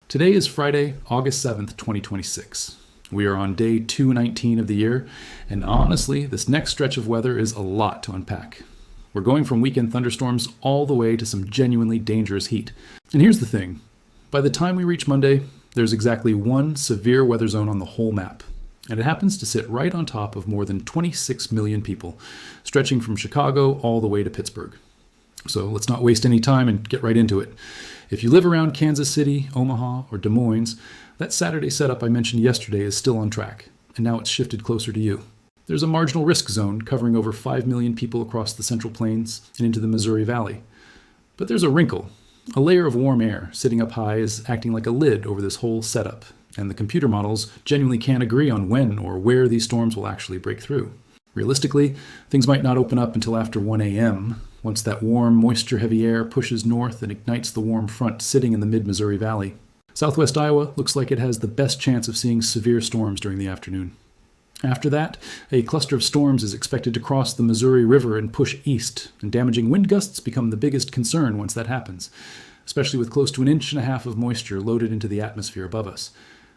Today is Friday, August 7th, 2026. We are on day 219 of the year, and honestly, this next stretch of weather is a lot to unpack. We're going from weekend thunderstorms all the way to some genuinely dangerous heat. And here's the thing. By the time we reach Monday, there's exactly one severe weather zone on the whole map, and it happens to sit right on top of more than 26 million people, stretching from Chicago all the way to Pittsburgh. So let's not waste any time and get right into it. If you live around Kansas City, Omaha, or Des Moines, that Saturday setup I mentioned yesterday is still on track, and now it's shifted closer to you. There's a marginal risk zone covering over 5 million people across the Central Plains and into the Missouri Valley. But there's a wrinkle. A layer of warm air sitting up high is acting like a lid over this whole setup, and the computer models genuinely can't agree on when or where these storms will actually break through. Realistically, things might not open up until after 1 a.m., once that warm, moisture-heavy air pushes north and ignites the warm front sitting in the mid-Missouri Valley. Southwest Iowa looks like it has the best chance of seeing severe storms during the afternoon. After that, a cluster of storms is expected to cross the Missouri River and push east, and damaging wind gusts become the biggest concern once that happens, especially with close to 1.5 inches of moisture loaded into the atmosphere above us.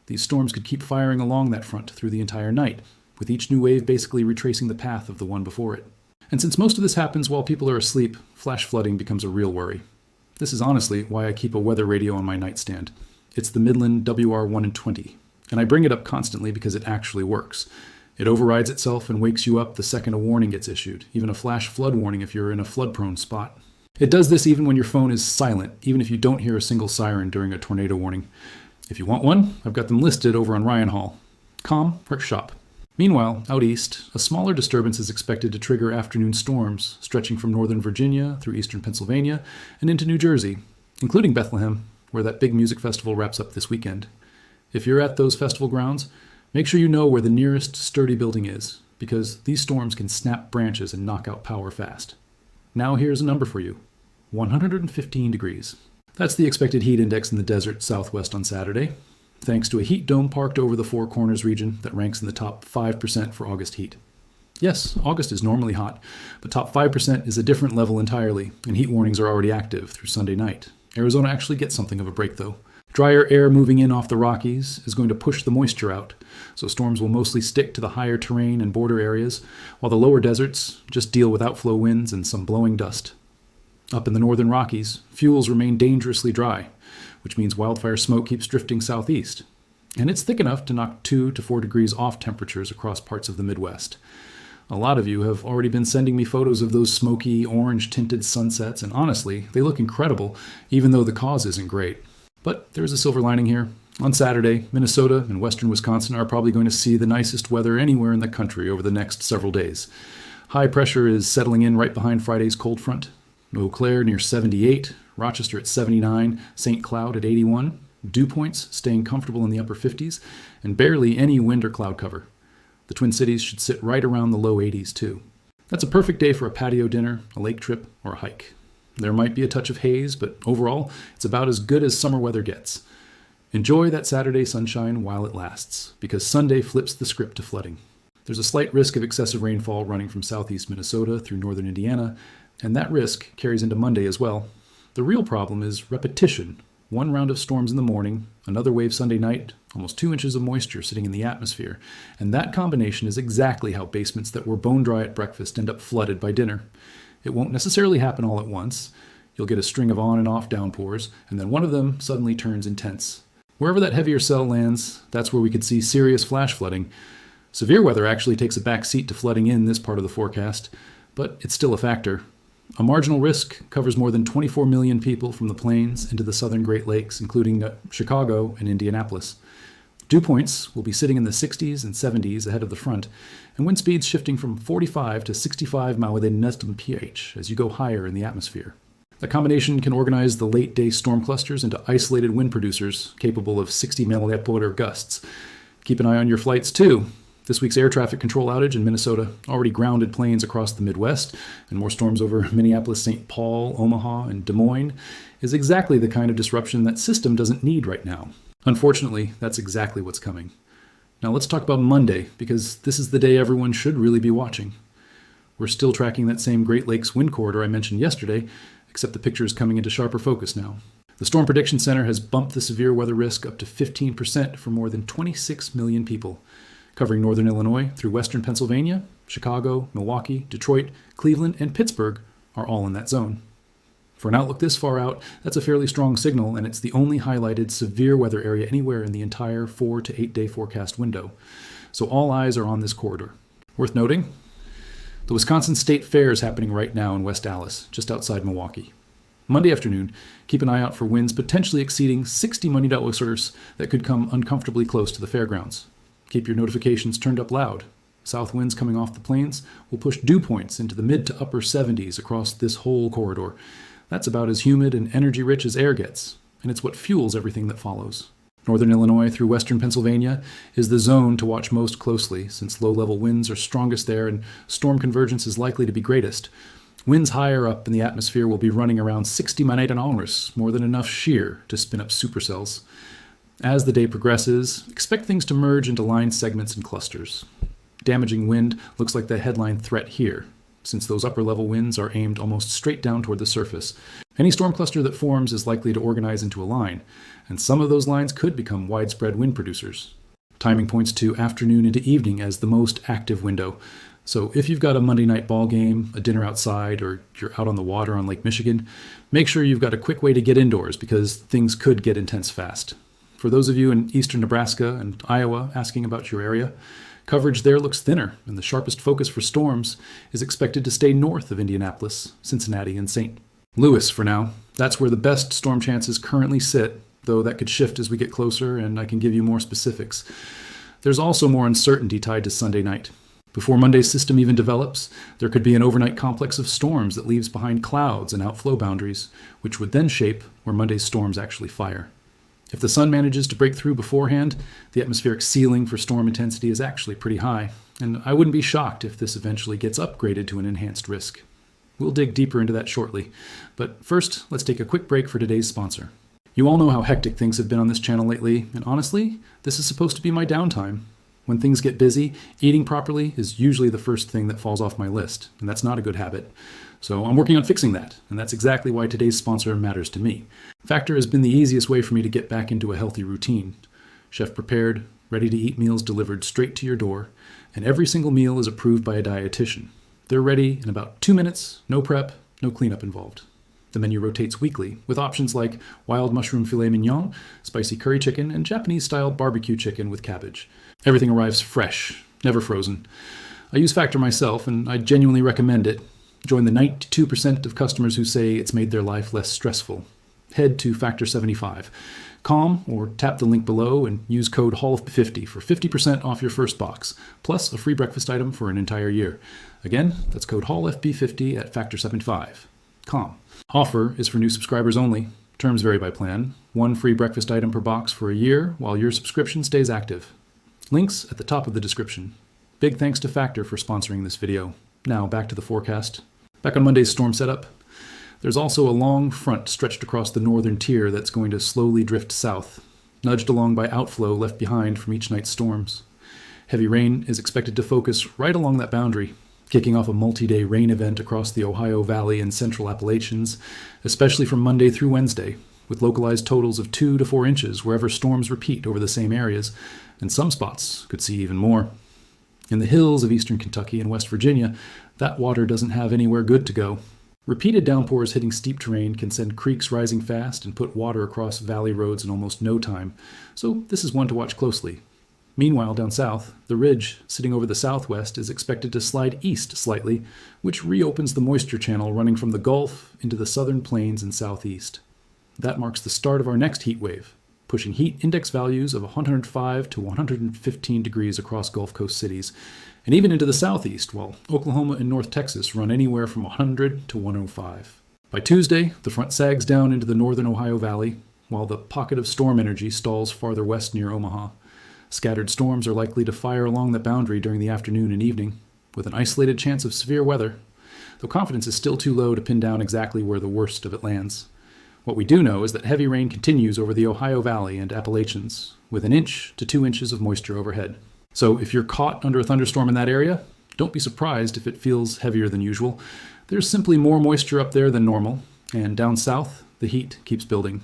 These storms could keep firing along that front through the entire night, with each new wave basically retracing the path of the one before it. And since most of this happens while people are asleep, flash flooding becomes a real worry. This is honestly why I keep a weather radio on my nightstand. It's the Midland WR1 in 20, and I bring it up constantly because it actually works. It overrides itself and wakes you up the second a warning gets issued, even a flash flood warning if you're in a flood-prone spot. It does this even when your phone is silent, even if you don't hear a single siren during a tornado warning. If you want one, I've got them listed over on Ryan Hall. Calm or shop. Meanwhile, out east, a smaller disturbance is expected to trigger afternoon storms, stretching from northern Virginia through eastern Pennsylvania and into New Jersey, including Bethlehem, where that big music festival wraps up this weekend. If you're at those festival grounds, make sure you know where the nearest sturdy building is, because these storms can snap branches and knock out power fast. Now here's a number for you. 115 degrees. That's the expected heat index in the desert southwest on Saturday, thanks to a heat dome parked over the Four Corners region that ranks in the top 5% for August heat. Yes, August is normally hot, but top 5% is a different level entirely, and heat warnings are already active through Sunday night. Arizona actually gets something of a break, though. Drier air moving in off the Rockies is going to push the moisture out, so storms will mostly stick to the higher terrain and border areas, while the lower deserts just deal with outflow winds and some blowing dust. Up in the northern Rockies, fuels remain dangerously dry, which means wildfire smoke keeps drifting southeast. And it's thick enough to knock 2 to 4 degrees off temperatures across parts of the Midwest. A lot of you have already been sending me photos of those smoky, orange-tinted sunsets, and honestly, they look incredible, even though the cause isn't great. But there's a silver lining here. On Saturday, Minnesota and western Wisconsin are probably going to see the nicest weather anywhere in the country over the next several days. High pressure is settling in right behind Friday's cold front. Eau Claire near 78, Rochester at 79, St. Cloud at 81, dew points staying comfortable in the upper 50s, and barely any wind or cloud cover. The Twin Cities should sit right around the low 80s too. That's a perfect day for a patio dinner, a lake trip, or a hike. There might be a touch of haze, but overall, it's about as good as summer weather gets. Enjoy that Saturday sunshine while it lasts, because Sunday flips the script to flooding. There's a slight risk of excessive rainfall running from southeast Minnesota through northern Indiana, and that risk carries into Monday as well. The real problem is repetition. One round of storms in the morning, another wave Sunday night, almost 2 inches of moisture sitting in the atmosphere. And that combination is exactly how basements that were bone dry at breakfast end up flooded by dinner. It won't necessarily happen all at once. You'll get a string of on and off downpours, and then one of them suddenly turns intense. Wherever that heavier cell lands, that's where we could see serious flash flooding. Severe weather actually takes a back seat to flooding in this part of the forecast, but it's still a factor. A marginal risk covers more than 24 million people from the plains into the southern Great Lakes, including Chicago and Indianapolis. Dew points will be sitting in the 60s and 70s ahead of the front, and wind speeds shifting from 45 to 65 miles within mph as you go higher in the atmosphere. The combination can organize the late-day storm clusters into isolated wind producers capable of 60 mph gusts. Keep an eye on your flights, too. This week's air traffic control outage in Minnesota already grounded planes across the Midwest, and more storms over Minneapolis, St. Paul, Omaha, and Des Moines is exactly the kind of disruption that system doesn't need right now. Unfortunately, that's exactly what's coming. Now let's talk about Monday, because this is the day everyone should really be watching. We're still tracking that same Great Lakes wind corridor I mentioned yesterday, except the picture is coming into sharper focus now. The Storm Prediction Center has bumped the severe weather risk up to 15% for more than 26 million people, covering northern Illinois through western Pennsylvania. Chicago, Milwaukee, Detroit, Cleveland, and Pittsburgh are all in that zone. For an outlook this far out, that's a fairly strong signal, and it's the only highlighted severe weather area anywhere in the entire 4 to 8 day forecast window. So all eyes are on this corridor. Worth noting, the Wisconsin State Fair is happening right now in West Allis, just outside Milwaukee. Monday afternoon, keep an eye out for winds potentially exceeding 60 miles that could come uncomfortably close to the fairgrounds. Keep your notifications turned up loud. South winds coming off the plains will push dew points into the mid to upper 70s across this whole corridor. That's about as humid and energy-rich as air gets, and it's what fuels everything that follows. Northern Illinois through western Pennsylvania is the zone to watch most closely, since low-level winds are strongest there and storm convergence is likely to be greatest. Winds higher up in the atmosphere will be running around 60 miles, more than enough shear to spin up supercells. As the day progresses, expect things to merge into line segments and clusters. Damaging wind looks like the headline threat here, since those upper-level winds are aimed almost straight down toward the surface. Any storm cluster that forms is likely to organize into a line, and some of those lines could become widespread wind producers. Timing points to afternoon into evening as the most active window. So if you've got a Monday night ball game, a dinner outside, or you're out on the water on Lake Michigan, make sure you've got a quick way to get indoors because things could get intense fast. For those of you in eastern Nebraska and Iowa asking about your area, coverage there looks thinner, and the sharpest focus for storms is expected to stay north of Indianapolis, Cincinnati, and St. Louis for now. That's where the best storm chances currently sit, though that could shift as we get closer, and I can give you more specifics. There's also more uncertainty tied to Sunday night. Before Monday's system even develops, there could be an overnight complex of storms that leaves behind clouds and outflow boundaries, which would then shape where Monday's storms actually fire. If the sun manages to break through beforehand, the atmospheric ceiling for storm intensity is actually pretty high, and I wouldn't be shocked if this eventually gets upgraded to an enhanced risk. We'll dig deeper into that shortly, but first, let's take a quick break for today's sponsor. You all know how hectic things have been on this channel lately, and honestly, this is supposed to be my downtime. When things get busy, eating properly is usually the first thing that falls off my list, and that's not a good habit. So I'm working on fixing that, and that's exactly why today's sponsor matters to me. Factor has been the easiest way for me to get back into a healthy routine. Chef prepared, ready-to-eat meals delivered straight to your door, and every single meal is approved by a dietitian. They're ready in about 2 minutes, no prep, no cleanup involved. The menu rotates weekly, with options like wild mushroom filet mignon, spicy curry chicken, and Japanese-style barbecue chicken with cabbage. Everything arrives fresh, never frozen. I use Factor myself, and I genuinely recommend it. Join the 92% of customers who say it's made their life less stressful. Head to Factor75.com or tap the link below and use code HALLOF50 for 50% off your first box, plus a free breakfast item for an entire year. Again, that's code HALLOF50 at Factor75.com. Offer is for new subscribers only. Terms vary by plan. 1 free breakfast item per box for a year while your subscription stays active. Links at the top of the description. Big thanks to Factor for sponsoring this video. Now back to the forecast. Back on Monday's storm setup, there's also a long front stretched across the northern tier that's going to slowly drift south, nudged along by outflow left behind from each night's storms. Heavy rain is expected to focus right along that boundary, kicking off a multi-day rain event across the Ohio Valley and central Appalachians, especially from Monday through Wednesday, with localized totals of 2 to 4 inches wherever storms repeat over the same areas, and some spots could see even more. In the hills of eastern Kentucky and West Virginia, that water doesn't have anywhere good to go. Repeated downpours hitting steep terrain can send creeks rising fast and put water across valley roads in almost no time, so this is one to watch closely. Meanwhile, down south, the ridge sitting over the southwest is expected to slide east slightly, which reopens the moisture channel running from the Gulf into the southern plains and southeast. That marks the start of our next heat wave, pushing heat index values of 105 to 115 degrees across Gulf Coast cities, and even into the southeast, while Oklahoma and North Texas run anywhere from 100 to 105. By Tuesday, the front sags down into the northern Ohio Valley, while the pocket of storm energy stalls farther west near Omaha. Scattered storms are likely to fire along the boundary during the afternoon and evening, with an isolated chance of severe weather, though confidence is still too low to pin down exactly where the worst of it lands. What we do know is that heavy rain continues over the Ohio Valley and Appalachians, with 1 inch to 2 inches of moisture overhead. So if you're caught under a thunderstorm in that area, don't be surprised if it feels heavier than usual. There's simply more moisture up there than normal, and down south, the heat keeps building.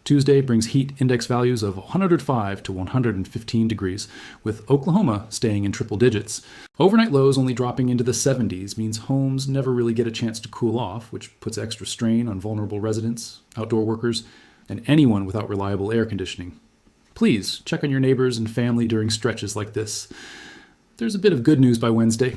Tuesday brings heat index values of 105 to 115 degrees, with Oklahoma staying in triple digits. Overnight lows only dropping into the 70s means homes never really get a chance to cool off, which puts extra strain on vulnerable residents, outdoor workers, and anyone without reliable air conditioning. Please check on your neighbors and family during stretches like this. There's a bit of good news by Wednesday.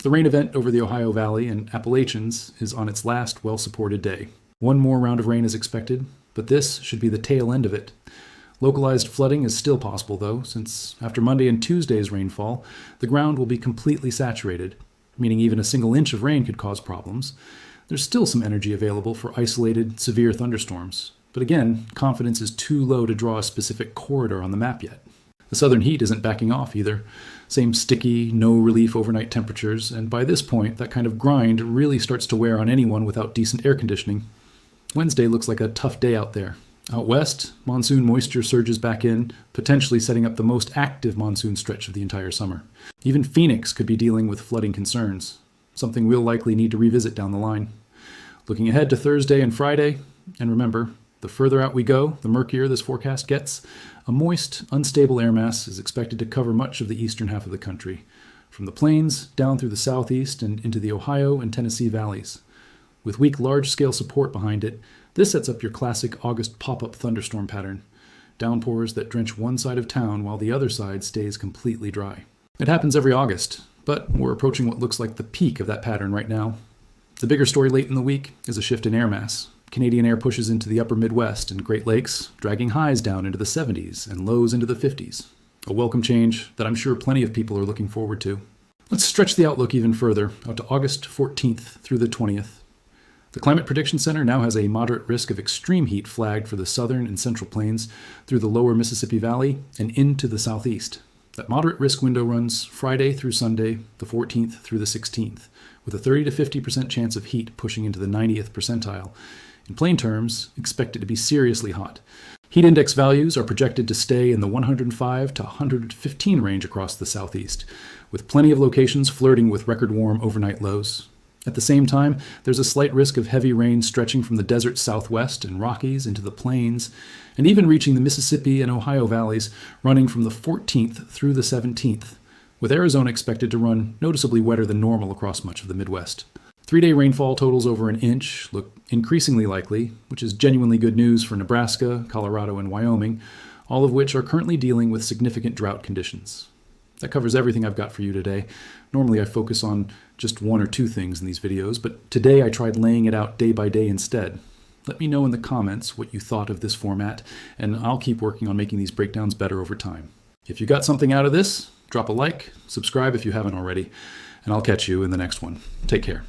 The rain event over the Ohio Valley and Appalachians is on its last well-supported day. One more round of rain is expected, but this should be the tail end of it. Localized flooding is still possible, though, since after Monday and Tuesday's rainfall, the ground will be completely saturated, meaning even a single inch of rain could cause problems. There's still some energy available for isolated, severe thunderstorms, but again, confidence is too low to draw a specific corridor on the map yet. The southern heat isn't backing off either. Same sticky, no relief overnight temperatures, and by this point, that kind of grind really starts to wear on anyone without decent air conditioning. Wednesday looks like a tough day out there. Out west, monsoon moisture surges back in, potentially setting up the most active monsoon stretch of the entire summer. Even Phoenix could be dealing with flooding concerns, something we'll likely need to revisit down the line. Looking ahead to Thursday and Friday, and remember, the further out we go, the murkier this forecast gets. A moist, unstable air mass is expected to cover much of the eastern half of the country, from the plains down through the southeast and into the Ohio and Tennessee valleys. With weak large-scale support behind it, this sets up your classic August pop-up thunderstorm pattern. Downpours that drench one side of town while the other side stays completely dry. It happens every August, but we're approaching what looks like the peak of that pattern right now. The bigger story late in the week is a shift in air mass. Canadian air pushes into the upper Midwest and Great Lakes, dragging highs down into the 70s and lows into the 50s. A welcome change that I'm sure plenty of people are looking forward to. Let's stretch the outlook even further, out to August 14th through the 20th. The Climate Prediction Center now has a moderate risk of extreme heat flagged for the southern and central plains through the lower Mississippi Valley and into the southeast. That moderate risk window runs Friday through Sunday, the 14th through the 16th, with a 30 to 50% chance of heat pushing into the 90th percentile. In plain terms, expect it to be seriously hot. Heat index values are projected to stay in the 105 to 115 range across the southeast, with plenty of locations flirting with record warm overnight lows. At the same time, there's a slight risk of heavy rain stretching from the desert southwest and Rockies into the plains, and even reaching the Mississippi and Ohio valleys, running from the 14th through the 17th, with Arizona expected to run noticeably wetter than normal across much of the Midwest. 3-day rainfall totals over an inch look increasingly likely, which is genuinely good news for Nebraska, Colorado, and Wyoming, all of which are currently dealing with significant drought conditions. That covers everything I've got for you today. Normally I focus on just one or two things in these videos, but today I tried laying it out day by day instead. Let me know in the comments what you thought of this format, and I'll keep working on making these breakdowns better over time. If you got something out of this, drop a like, subscribe if you haven't already, and I'll catch you in the next one. Take care.